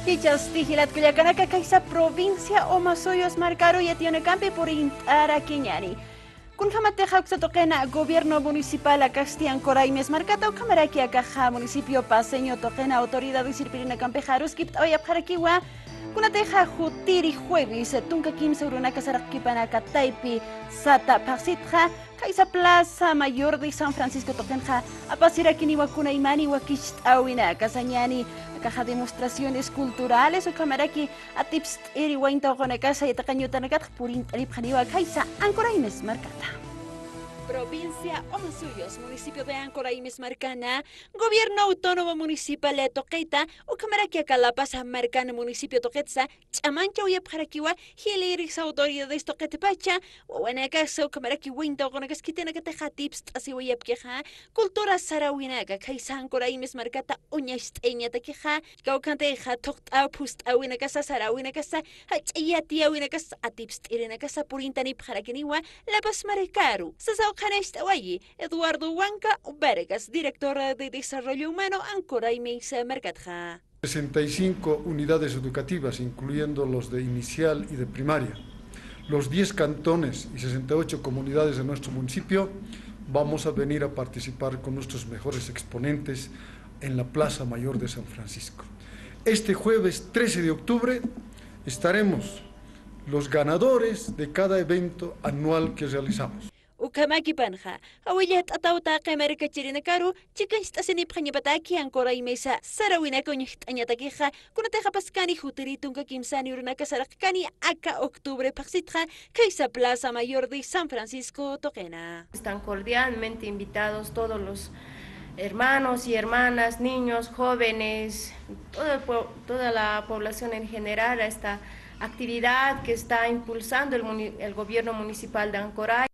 Kichas tijilat kuyakanaka kaisa provincia o masoyos marcaro y ationecampi por intara Kiñani. Kun hamateja toquena gobierno municipal a Castian Coraimes marcata o camaraki a caja municipio paseño toquena autoridad de sirpirina campejaros kip oya parakiwa kunateja jutiri jueves tunka kim sauruna kasarakkipana kataipi sata paksitja kaisa plaza mayor de San Francisco toquenja apasira kiniwa kuna imani wakisht awina kasañani caja demostraciones culturales o camaraki a tips iri wainta con casa y tacañota nagat purin alipjaniwa kaisa Ancoraimes marcata. Provincia Omasuyos, municipio de Ancoraimes Marcana, Gobierno Autónomo Municipal de Toqueta, o Camaraki Calapasa Marcana, municipio Toquetza, Chamancha Uyapjarakiwa, Hileris autoridades Toquetepacha, o en casa o Camaraki Winta o con Casquitena que teja tips así Uyapqueja, cultura Sarawinaga, Kaisa Ancoraimes Marcata, Uñasteña Taqueja, Gaucanteja, Tocta Pust Awina Casa Sarawina Casa, Hachayatia Wina Casa, a tips Irena Casa Purintani Parakiniwa, La Paz Marecaru, Eduardo Huanca Vargas, director de Desarrollo Humano, Ancoraimes Marcatja. 65 unidades educativas, incluyendo los de inicial y de primaria, los 10 cantones y 68 comunidades de nuestro municipio, vamos a venir a participar con nuestros mejores exponentes en la Plaza Mayor de San Francisco. Este jueves 13 de octubre estaremos los ganadores de cada evento anual que realizamos. Ukamaki panja, awiyat atauta Amerika Chirinakaru, chikanstasinip Hanyapataki, Ancoraimes, Sarawina Coñit Añataqueja, Kunateja Pascani, Jutiritunga Kimsani Urunakasarakani, Aka Octubre Paxitra, Kaisa Plaza Mayor de San Francisco Toquena. Están cordialmente invitados todos los hermanos y hermanas, niños, jóvenes, toda la población en general a esta actividad que está impulsando el gobierno municipal de Ancoray.